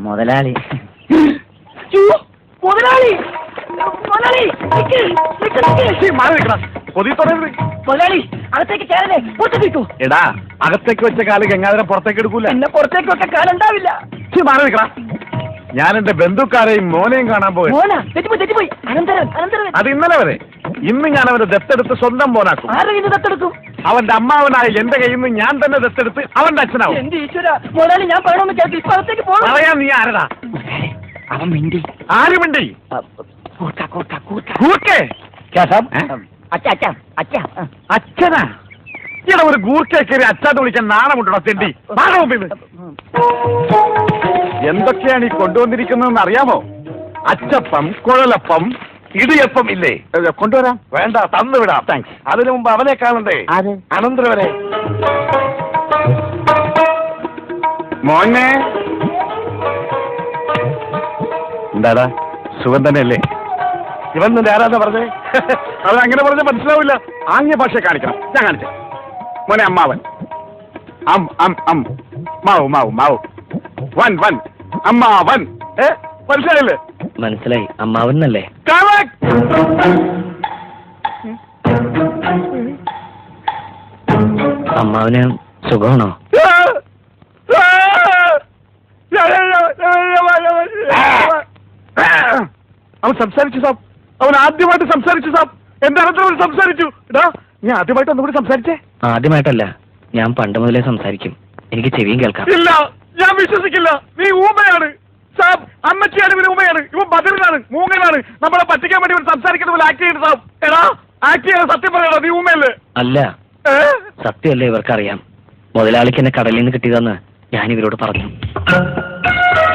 മുതലാളി മുതലാളി മുതലാളി മുതലാളി അകത്തേക്ക് കയറല്ലേ പുറത്തേക്ക് വെക്കൂ. എടാ അകത്തേക്ക് വെച്ച കാല് ഗംഗാധരൻ പുറത്തേക്ക് എടുക്കൂല. എന്നെ പുറത്തേക്ക് വെക്കാൻ കാലുണ്ടാവില്ല. മാറി നിൽക്കണം. ഞാൻ എന്റെ ബന്ധുക്കാരെയും മോനെയും കാണാൻ പോയി. മോനാ തെറ്റിപ്പോയി. അനന്തരവൻ അത് ഇന്നലെ വരെ. ഇന്ന് ഞാൻ അവനെ ദത്തെടുത്ത് സ്വന്തം മോനാക്കും. ആരുടെ കയ്യിൽ നിന്ന് ദത്തെടുക്കും? അവന്റെ അമ്മാവനായ എന്റെ കയ്യിൽ നിന്ന് ഞാൻ തന്നെ ദത്തെടുത്ത് അവന്റെ അച്ഛനാവും. എന്റെ ഈശ്വര മുതലാളി, ഞാൻ പറയണമെന്ന് കേട്ട് ഇപ്പൊ അകത്തേക്ക് പോകണം. പറയാൻ നീ ആരടാ? അവൻ മിണ്ടി. ആര് മിണ്ടി? അച്ഛനാ? ഇവിടെ ഒരു ഗൂർക്കെ കയറി അച്ഛാന്ന് വിളിക്കാൻ നാണമുണ്ടോ തെണ്ടി? എന്തൊക്കെയാണ് ഈ കൊണ്ടുവന്നിരിക്കുന്നതെന്ന് അറിയാമോ? അച്ചപ്പം, കുഴലപ്പം, ഇടിയപ്പം ഇല്ലേ? കൊണ്ടുവരാം. വേണ്ട, തന്നുവിടാം. താങ്ക്സ്. അതിനു മുമ്പ് അവനെ കാണണ്ടേ? അനന്തരവനെ. മോനെ എന്താടാ, സുഖം തന്നെയല്ലേ? ഇവൻ നിന്റെ ആരാധന പറഞ്ഞേ? അത് അങ്ങനെ പറഞ്ഞ മനസ്സിലാവില്ല. ആംഗ്യ ഭാഷ കാണിക്കണം. ഞാൻ കാണിച്ചേ. മോനെ അമ്മാവൻ. മാവു മാവു മാവു. വൻ അമ്മാവൻ. മനസ്സിലായില്ലേ? മനസ്സിലായി. അമ്മാവൻ എന്നല്ലേ? അമ്മാവന് സുഖമാണോ? അവൻ സംസാരിച്ചു സാബ്. അവൻ ആദ്യമായിട്ട് സംസാരിച്ചു സാബ്. എന്റെ അനന്തരം സംസാരിച്ചു. എടാ, ഞാൻ ആദ്യമായിട്ട് ഒന്നുകൂടി സംസാരിച്ചേ. ആദ്യമായിട്ടല്ല, ഞാൻ പണ്ട് മുതലേ സംസാരിക്കും. എനിക്ക് ചെവിയും കേൾക്കാം. ഇല്ല, ഞാൻ വിശ്വസിക്കില്ല. നീ ഊമയാണ് സാബ്. അമ്മച്ചിയാണ് ഇവന് ഊമയാണ്. ഇവൻ ബദറിനാണ്, മൂങ്ങനാണ്. നമ്മളെ പറ്റിക്കാൻ വേണ്ടി ഇവൻ സംസാരിക്കുന്ന പോലെ ആക്ട് ചെയ്ത് സാബ്. എടാ, ആക്ട് ചെയ്യാൻ സത്യം പറയണോ? നീ ഊമയല്ലേ? അല്ല, സത്യമല്ലേ ഇവർക്കറിയാം. മുതലാളിക്ക് എന്നെ കടലിൽ നിന്ന് കിട്ടിയതെന്ന് ഞാൻ ഇവരോട് പറഞ്ഞു.